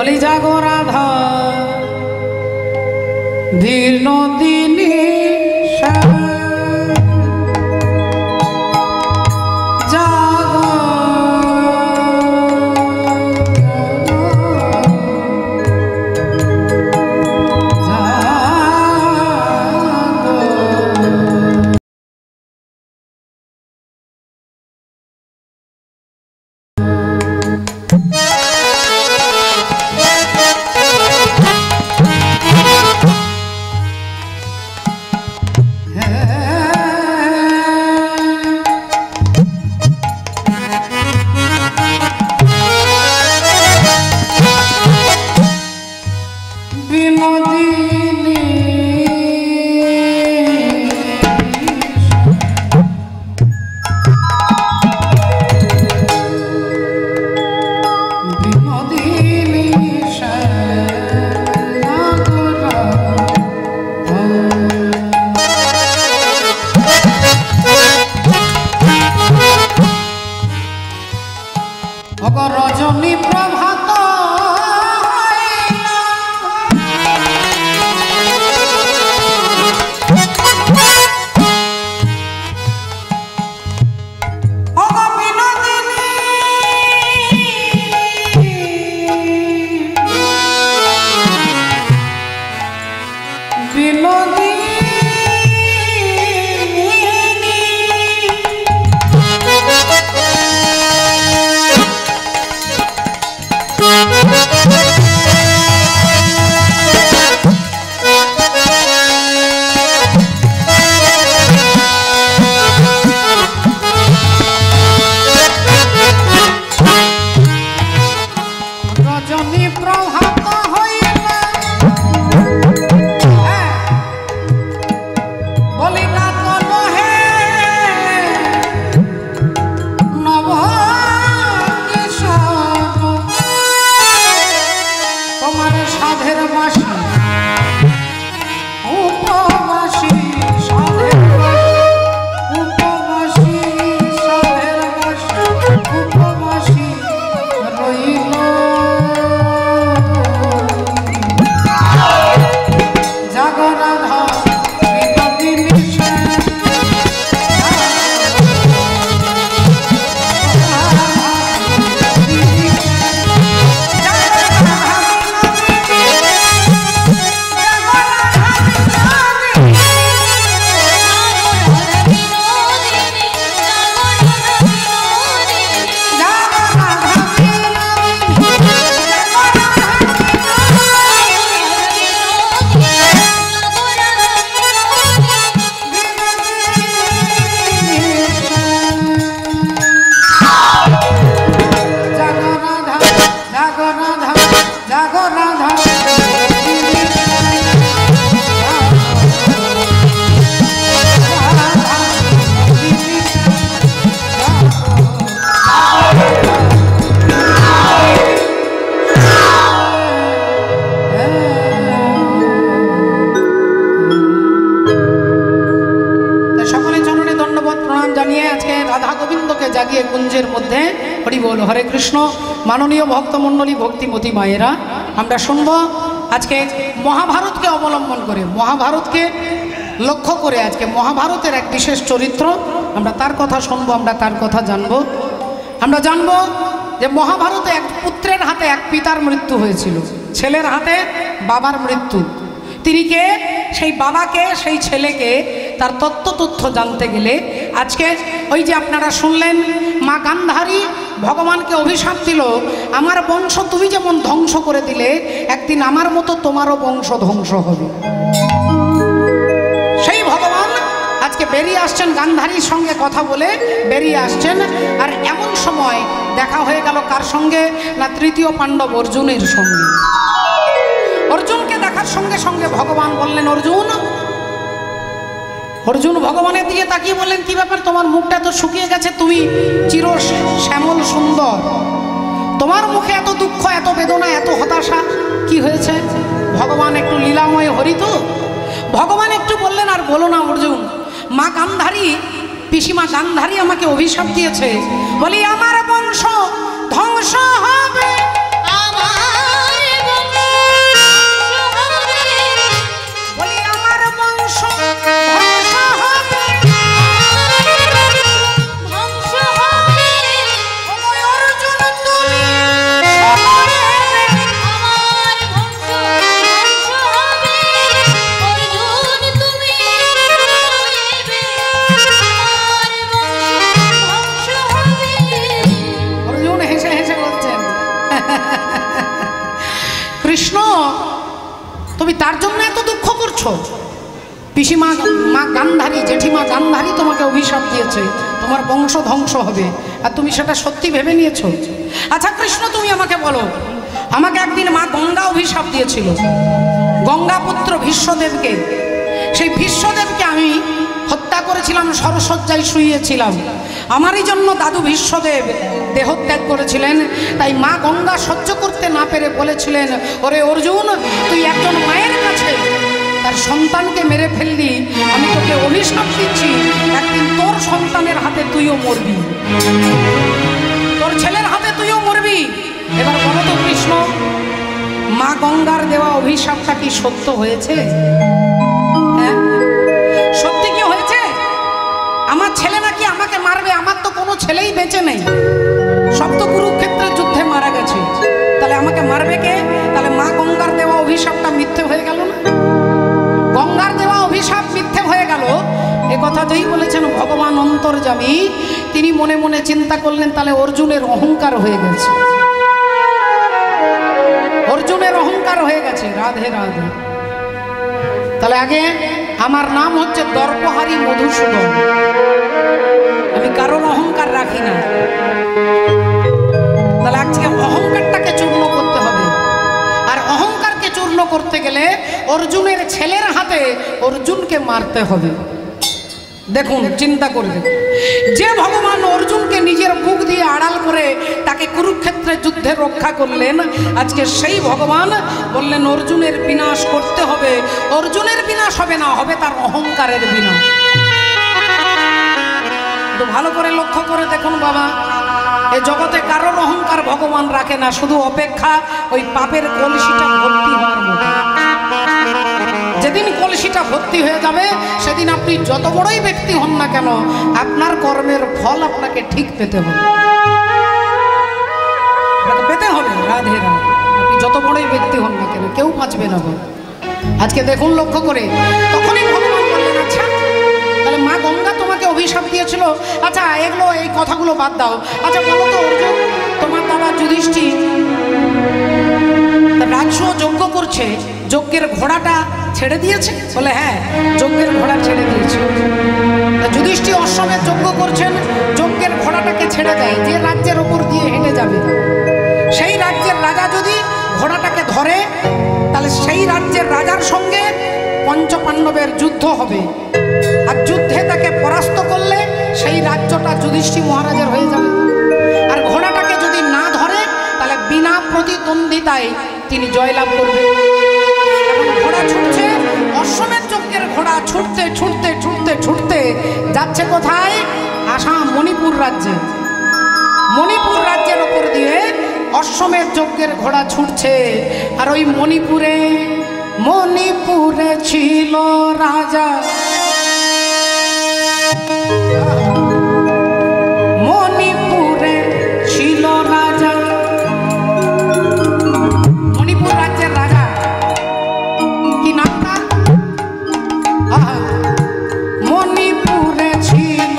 বলি জাগো রাধা ধীর নদিনী রজনী প্রভাত জাগিয়ে কুঞ্জের মধ্যে হরি বল হরে কৃষ্ণ। মাননীয় ভক্তমণ্ডলী ভক্তিমতী মায়েরা, আমরা শুনব আজকে মহাভারতকে অবলম্বন করে, মহাভারতকে লক্ষ্য করে আজকে মহাভারতের এক বিশেষ চরিত্র, আমরা তার কথা শুনবো, আমরা তার কথা জানব। আমরা জানব যে মহাভারতে এক পুত্রের হাতে এক পিতার মৃত্যু হয়েছিল, ছেলের হাতে বাবার মৃত্যু। তিনি কে, সেই বাবাকে, সেই ছেলেকে, তার তথ্য জানতে গেলে আজকে ওই যে আপনারা শুনলেন মা গান্ধারী ভগবানকে অভিশাপ দিল, আমার বংশ তুমি যেমন ধ্বংস করে দিলে, একদিন আমার মতো তোমারও বংশ ধ্বংস হবে। সেই ভগবান আজকে বেরিয়ে আসছেন, গান্ধারীর সঙ্গে কথা বলে বেরিয়ে আসছেন। আর এমন সময় দেখা হয়ে গেল কার সঙ্গে না, তৃতীয় পাণ্ডব অর্জুনের সঙ্গে। অর্জুনকে দেখার সঙ্গে সঙ্গে ভগবান বললেন, অর্জুন। অর্জুন ভগবানের দিকে তাকিয়ে বললেন, কি ব্যাপার, তোমার মুখটা তো শুকিয়ে গেছে, তুমি চির শ্যামল সুন্দর, তোমার মুখে এত দুঃখ, এত বেদনা, এত হতাশা, কি হয়েছে? ভগবান একটু লীলাময় হরি তো, ভগবান একটু বললেন, আর বলো না অর্জুন, মা গান্ধারী, পিসিমা গান্ধারী আমাকে অভিশাপ দিয়েছে, বলি আমার বংশ ধ্বংস হবে, আমার তুমি তার জন্য এত দুঃখ করছো? পিসিমা মা গান্ধারী, জেঠিমা গান্ধারী তোমাকে অভিশাপ দিয়েছে, তোমার বংশ ধ্বংস হবে, আর তুমি সেটা সত্যি ভেবে নিয়েছো। আচ্ছা কৃষ্ণ, তুমি আমাকে বলো, আমাকে একদিন মা গঙ্গা অভিশাপ দিয়েছিল, গঙ্গাপুত্র ভীষ্মদেবকে। সেই ভীষ্মদেবকে আমি হত্যা করেছিলাম, সরসজ্জায় শুইয়েছিলাম। আমারই জন্য দাদু ভীষ্মদেব দেহত্যাগ করেছিলেন। তাই মা গঙ্গা সহ্য করতে না পেরে বলেছিলেন, ওরে অর্জুন, তুই একজন মায়ের কাছে তার সন্তানকে মেরে ফেললি, আমি তোকে অভিশাপ দিচ্ছি, একদিন তোর সন্তানের হাতে তুইও মরবি, তোর ছেলের হাতে তুইও মরবি। এবার বলো তো কৃষ্ণ, মা গঙ্গার দেওয়া অভিশাপটা কি সত্য হয়েছে? হ্যাঁ, সত্যি কি হয়েছে? আমার ছেলে নাকি আমাকে মারবে? আমার তো কোনো ছেলেই বেঁচে নেই, সব তো কুরুক্ষেত্রের যুদ্ধে মারা গেছে, তাহলে আমাকে মারবে কে? তাহলে মা গঙ্গার দেওয়া অভিশাপটা মিথ্যে হয়ে গেল না? গঙ্গার দেওয়া অভিশাপ মিথ্যে হয়ে গেল। এ কথা যেই বলেছেন ভগবান অন্তর্যামী, তিনি মনে মনে চিন্তা করলেন, তাহলে অর্জুনের অহংকার হয়ে গেছে, অর্জুনের অহংকার হয়ে গেছে। রাধে রাধে। তাহলে আগে আমার নাম হচ্ছে দর্পহারী মধুসূদন, আমি কারোর অহংকার রাখি না। তাহলে আজকে অহংকারটাকে চূর্ণ করতে হবে, আর অহংকারকে চূর্ণ করতে গেলে অর্জুনের ছেলের হাতে অর্জুনকে মারতে হবে। দেখুন, চিন্তা করে দেখুন, যে ভগবান অর্জুনকে নিজের বুক দিয়ে আড়াল করে তাকে কুরুক্ষেত্রের যুদ্ধে রক্ষা করলেন, আজকে সেই ভগবান বললেন অর্জুনের বিনাশ করতে হবে। অর্জুনের বিনাশ হবে না, হবে তার অহংকারের বিনাশ। তো ভালো করে লক্ষ্য করে দেখুন বাবা, এই জগতে কারোর অহংকার ভগবান রাখে না, শুধু অপেক্ষা ওই পাপের কলসিটা ভর্তি হওয়ার মতো। যেদিন কলসিটা ভর্তি হয়ে যাবে, সেদিন আপনি যত বড়ই ব্যক্তি হন না কেন, আপনার কর্মের ফল আপনাকে ঠিক পেতে হবে, পেতে হবে। রাধে রাধে। আপনি যত বড়ই ব্যক্তি হন না কেন, কেউ বাঁচবে না। আজকে দেখুন লক্ষ্য করে, তখনই ভগবান বললেন, আচ্ছা তাহলে মা গঙ্গা তোমাকে অভিশাপ দিয়েছিল, আচ্ছা এগুলো এই কথাগুলো বাদ দাও। আচ্ছা বলো তো অর্জুন, তোমার দাদা যুধিষ্ঠির রাজ্য যজ্ঞ করছে, যজ্ঞের ঘোড়াটা ছেড়ে দিয়েছে? বলে হ্যাঁ, যজ্ঞের ঘোড়া ছেড়ে দিয়েছে। যুধিষ্ঠির অশ্বমেধ যজ্ঞ করছেন, যজ্ঞের ঘোড়াটাকে ছেড়ে দেয়, যে রাজ্যের ওপর দিয়ে হেঁটে যাবে, সেই রাজ্যের রাজা যদি ঘোড়াটাকে ধরে, তাহলে সেই রাজ্যের রাজার সঙ্গে পঞ্চপাণ্ডবের যুদ্ধ হবে, আর যুদ্ধে তাকে পরাস্ত করলে সেই রাজ্যটা যুধিষ্ঠির মহারাজের হয়ে যাবে। আর ঘোড়াটাকে যদি না ধরে, তাহলে বিনা প্রতিদ্বন্দ্বিতায় তিনি জয়লাভ করবেন। এখন ঘোড়া ছুটছে, অশ্বমেধ যজ্ঞের ঘোড়া ছুটতে ছুটতে ছুটতে ছুটতে যাচ্ছে কোথায়? আসাম, মণিপুর রাজ্যে। মণিপুর রাজ্যের ওপর দিয়ে অশ্বমেধ যজ্ঞের ঘোড়া ছুটছে। আর ওই মণিপুরে ছিল রাজা, মণিপুরে ছিল রাজা, মণিপুর রাজ্যের রাজা, কি নামটা? মণিপুরে ছিল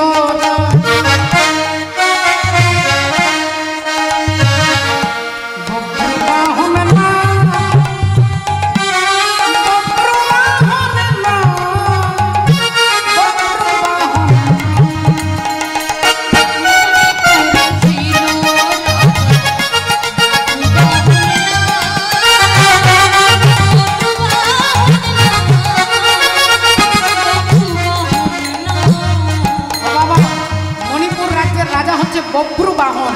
বব্রুবাহন।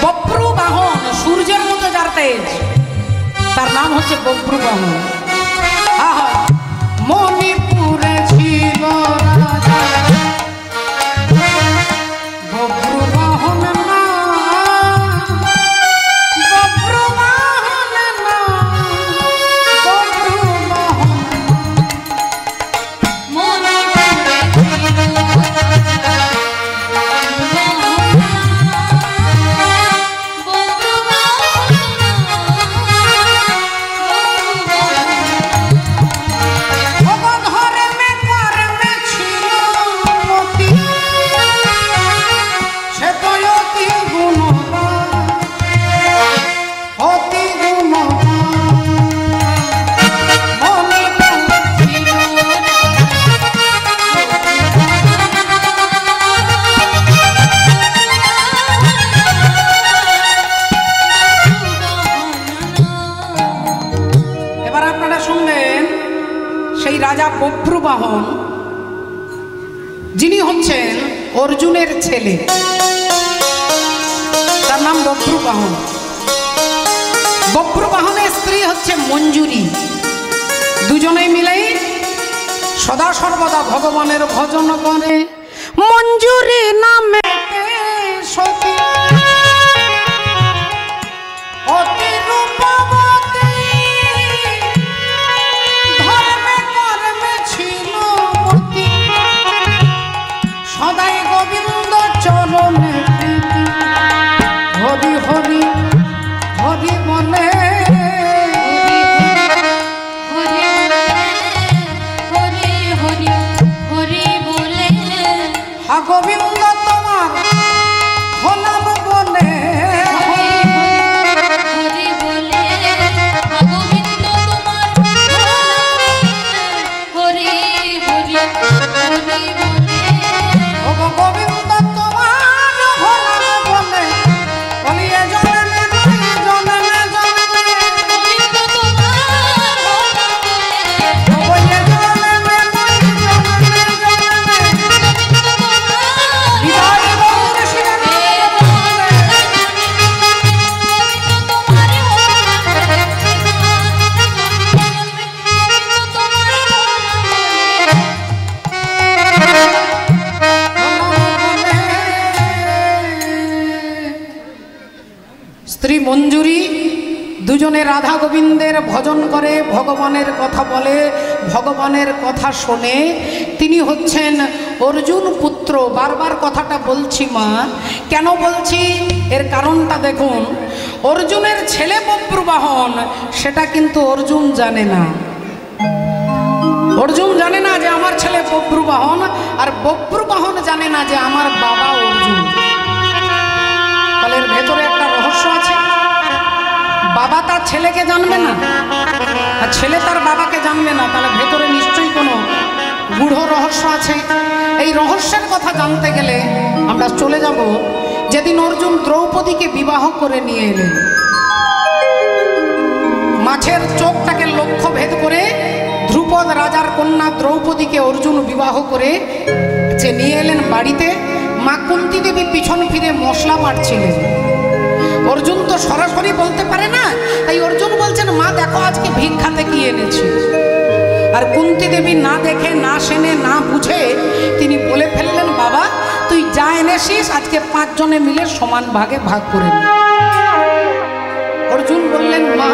বব্রুবাহন, সূর্যের মতো যার তেজ, তার নাম হচ্ছে বব্রুবাহন। মণিপুরে ছিল রাজা, বব্রুবাহন না, বব্রুবাহন না, বব্রুবাহন। রাজা বভ্রুবাহন, যিনি হচ্ছেন অর্জুনের ছেলে, তার নাম বভ্রুবাহন। বভ্রুবাহনের স্ত্রী হচ্ছে মঞ্জুরি। দুজনেই মিলেই সদা সর্বদা ভগবানের ভজন করে। মঞ্জুরি নামে সতী অতি রূপবতী, ধর্মে কর্মে ছিল মতি, সদাই গোবিন্দ চরণে প্রীতি। হরি হরি হরি বলে, গোবিন্দ তোমার হলাম বলে, হরি বলে গোবিন্দ তোমার হরি হরি হরি বলে, গোবিন্দ তোমার হলাম বলে, বলিয়ে জনমে জনমে জনমে, গোবিন্দ তোমার হলাম বলে, বলিয়ে জনমে জনমে জনমে, হৃদয় গৌর শিরোমণি বলে। স্ত্রী মঞ্জুরি দুজনে রাধা গোবিন্দের ভজন করে, ভগবানের কথা বলে, ভগবানের কথা শোনে। তিনি হচ্ছেন অর্জুন পুত্র। বারবার কথাটা বলছি মা, কেন বলছি এর কারণটা দেখুন। অর্জুনের ছেলে বভ্রুবাহন, সেটা কিন্তু অর্জুন জানে না। অর্জুন জানে না যে আমার ছেলে বভ্রুবাহন, আর বভ্রুবাহন জানে না যে আমার বাবা অর্জুন। তাহলে এর ভেতরে একটা রহস্য আছে। বাবা তার ছেলেকে জানবে না, আর ছেলে তার বাবাকে জানবে না, তাহলে ভেতরে নিশ্চয়ই কোনো গূঢ় রহস্য আছে। এই রহস্যের কথা জানতে গেলে আমরা চলে যাব যেদিন অর্জুন দ্রৌপদীকে বিবাহ করে নিয়ে এলেন। মাছের চোখটাকে লক্ষ্য ভেদ করে ধ্রুপদ রাজার কন্যা দ্রৌপদীকে অর্জুন বিবাহ করে যে নিয়ে এলেন বাড়িতে। মা কুন্তী দেবী পিছন ফিরে মশলা বাটছিলেন। অর্জুন তো সরাসরি বলতে পারে না, তাই অর্জুন বলছেন, মা দেখো আজকে ভিক্ষাতে কি এনেছি। আর কুন্তী দেবী না দেখে, না শুনে, না বুঝে তিনি বলে ফেললেন, বাবা তুই যা এনেছিস আজকে 5 জনে মিলে সমান ভাগে ভাগ করে নি। অর্জুন বললেন, মা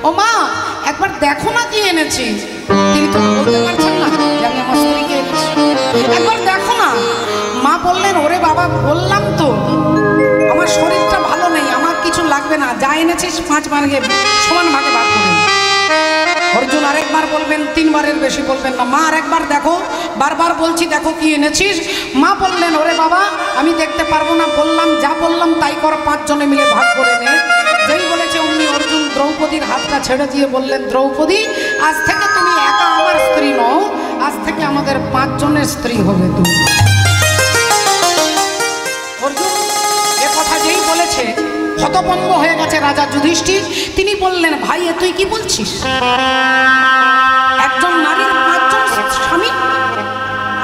ও মা একবার দেখো না কি এনেছি। তিনি তো বলতে পারছেন না যে আমি আমার স্ত্রীকে এনেছি, একবার দেখো না। মা বললেন, ওরে বাবা বললাম তো আমার শরীরটা ভালো নেই, আমার কিছু লাগবে না, যা এনেছিস 5 ভাগে সমান ভাগে ভাগ করে নি। অর্জুন আরেকবার বলবেন, 3 বারের বেশি বলবেন না। মা আরেকবার দেখো, বারবার বলছি দেখো কি এনেছিস। মা বললেন, ওরে বাবা আমি দেখতে পারবো না, বললাম যা বললাম তাই কর, 5 জনে মিলে ভাগ করে নে। যেই বলেছে অমনি অর্জুন দ্রৌপদীর হাতটা ছেড়ে দিয়ে বললেন, দ্রৌপদী আজ থেকে তুমি একা আমার স্ত্রী নও, আজ থেকে আমাদের 5 জনের স্ত্রী হবে তুমি। অর্জুন এ কথা যেই বলেছে হতভম্ব হয়ে গেছে রাজা যুধিষ্ঠির। তিনি বললেন, ভাই এ তুই কি বলছিস? একজন নারীর 5 জন স্বামী?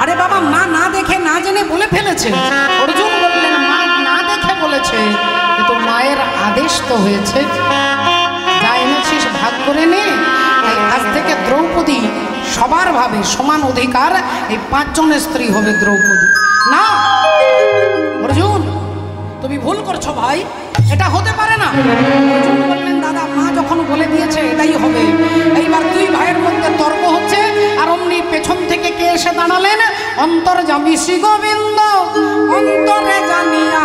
আরে বাবা মা না দেখে না জেনে বলে ফেলেছে। অর্জুন বললেন, মা না দেখে বলেছে, কিন্তু মায়ের আদেশ তো হয়েছে, যা এনেছিস ভাগ করে নে। তাই আজ থেকে দ্রৌপদী সবার ভাবে সমান অধিকার, এই 5 জনের স্ত্রী হবে দ্রৌপদী। না অর্জুন তুমি ভুল করছো ভাই, এটা হতে পারে না। অর্জুন বললেন, দাদা মা যখন বলে দিয়েছে এটাই হবে। এইবার 2 ভাইয়ের মধ্যে তর্ক হচ্ছে, আর অমনি পেছন থেকে কে এসে দাঁড়ালেন? অন্তর্যামী শ্রী গোবিন্দ অন্তরে জানিয়া,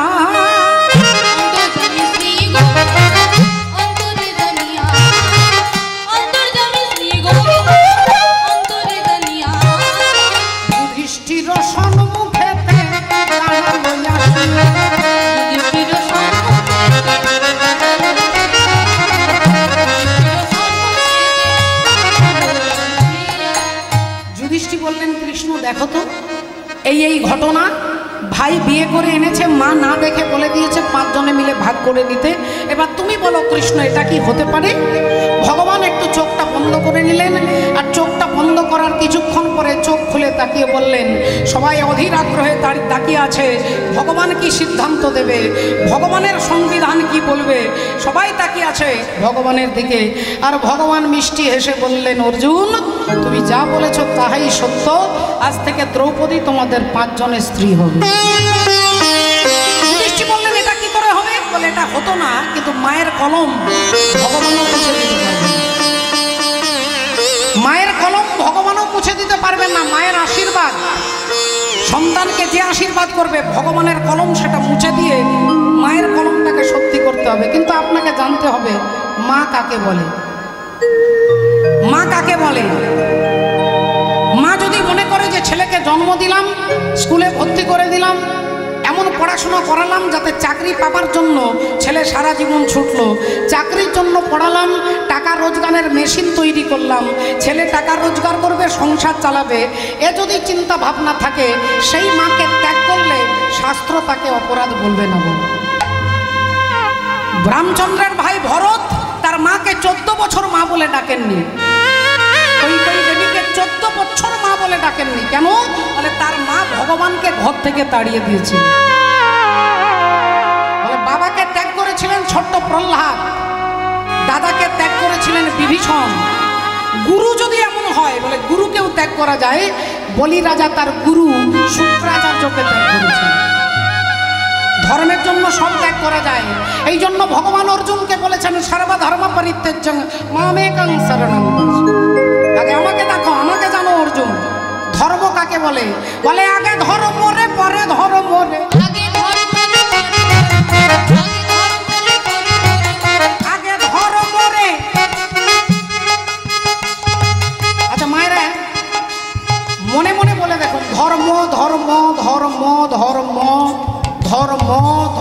যুধিষ্ঠির সম্মুখেতে যুধিষ্ঠির বললেন, কৃষ্ণ দেখো তো এই ঘটনা, ভাই বিয়ে করে এনেছে, মা না দেখে বলে দিয়েছে 5 জনে মিলে ভাগ করে নিতে। এবার তুমি বলো কৃষ্ণ এটা কি হতে পারে? ভগবান একটু চোখটা বন্ধ বন্ধ করে নিলেন। আর চোখটা বন্ধ করার কিছুক্ষণ পরে চোখ খুলে তাকিয়ে বললেন, সবাই অধীর আগ্রহে তাকিয়ে আছে ভগবান কি সিদ্ধান্ত দেবে, ভগবানের সংবিধান কি বলবে, সবাই তাকিয়ে আছে ভগবানের দিকে। আর ভগবান মিষ্টি হেসে বললেন, অর্জুন তুমি যা বলেছ তাহাই সত্য, আজ থেকে দ্রৌপদী তোমাদের 5 জনের স্ত্রী হবে। মিষ্টি বললেন, এটা কি করে হবে? বলে, এটা হতো না, কিন্তু মায়ের কলম ভগবানও মুছে দিতে পারবেন। মায়ের কলম ভগবানও মুছে দিতে পারবেন না। মায়ের আশীর্বাদ, সন্তানকে যে আশীর্বাদ করবে ভগবানের কলম সেটা মুছে দিয়ে মায়ের কলমটাকে সত্যি করতে হবে। কিন্তু আপনাকে জানতে হবে মা কাকে বলে। মা কাকে বলে? মা যদি মনে করে যে ছেলেকে জন্ম দিলাম, স্কুলে ভর্তি করে দিলাম, এমন পড়াশোনা করালাম যাতে চাকরি পাবার জন্য ছেলে সারা জীবন ছুটলো, চাকরির জন্য পড়ালাম, টাকা রোজগারের মেশিন তৈরি করলাম, ছেলে টাকা রোজগার করবে, সংসার চালাবে, এ যদি চিন্তা ভাবনা থাকে, সেই মাকে ত্যাগ করলে শাস্ত্র তাকে অপরাধ বলবে না। রামচন্দ্রের ভাই ভরত তার মাকে 14 বছর মা বলে ডাকেননি। কৈকেয়ী দেবীকে 14 বছর মা বলে ডাকেননি। কেন? বলে তার মা ভগবানকে ঘর থেকে তাড়িয়ে দিয়েছিল। বলে বাবাকে ত্যাগ করেছিলেন ছোট্ট প্রহ্লাদ, দাদাকে ত্যাগ করেছিলেন বিভীষণ। গুরু যদি এমন হয়, বলে গুরুকেও ত্যাগ করা যায়। বলি রাজা তার গুরু শুক্রাচার্যকে ত্যাগ করেছেন। ধর্মের জন্য সব ত্যাগ করা যায়। এই জন্য ভগবান অর্জুনকে বলেছেন, সর্বধর্ম পরিত্যাজ্যং মামেকং শরণং ব্রজ। আগে আমাকে দেখো, আমাকে জানো অর্জুন। ধর্ম কাকে বলে? বলে আগে ধর্ম রে, পরে ধর্ম রে। আগে ধর্ম রে। আচ্ছা মায়েরা মনে মনে বলে দেখুন, ধর্ম ধর্ম ধর্ম ধর্ম ধর্ম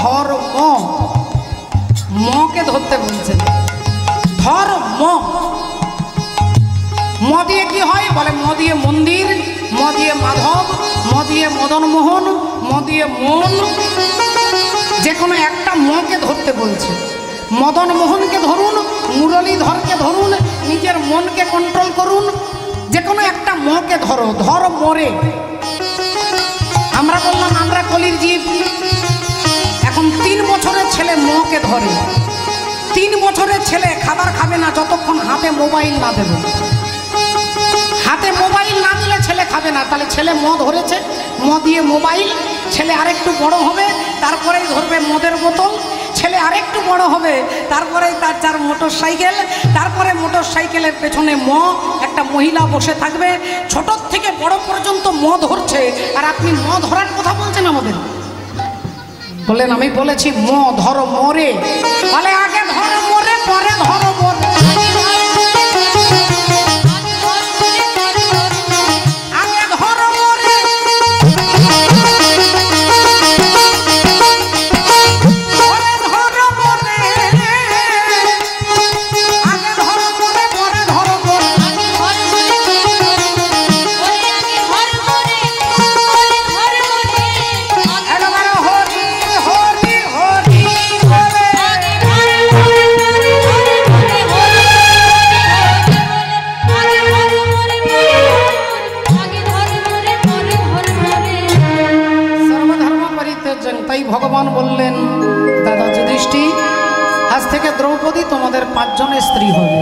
ধর্ম, মকে ধরতে বলছেন। ধর্ম ম দিয়ে কি হয়? বলে ম দিয়ে মন্দির, ম দিয়ে মাধব, ম দিয়ে মদন মোহন, ম দিয়ে মন। যে কোনো একটা মকে ধরতে বলছে। মদন মোহনকে ধরুন, মুরলীধরকে ধরুন, নিজের মনকে কন্ট্রোল করুন, যে কোনো একটা মকে ধরো। ধর মরে। আমরা বললাম আমরা কলির জীব। এখন 3 বছরের ছেলে মকে ধরে। 3 বছরের ছেলে খাবার খাবে না যতক্ষণ হাতে মোবাইল না দেবে। হাতে মোবাইল না দিলে ছেলে খাবে না। তাহলে ছেলে ম ধরেছে, ম দিয়ে মোবাইল। ছেলে আরেকটু বড় হবে, তারপরেই ধরবে মদের বোতল। ছেলে আরেকটু বড় হবে, তারপরেই তার 4 মোটর সাইকেল। তারপরে মোটর সাইকেলের পেছনে ম, একটা মহিলা বসে থাকবে। ছোট থেকে বড় পর্যন্ত ম ধরছে, আর আপনি ম ধরার কথা বলছেন আমাদের। বললেন আমি বলেছি ম ধর মরে। বলে আগে ধর মরে, পরে ধর মরে। আগে ধর মরে, পরে ধর মরে। আগে ধর মরে, পরে ধর মরে। একেবারে হরি হরি হরি বলে। সর্বধর্ম পরিত্যাজ্যং। তাই ভগবান বললেন, দাদা যুধিষ্ঠির আজ থেকে দ্রৌপদী তোমাদের 5 জনের স্ত্রী হবে।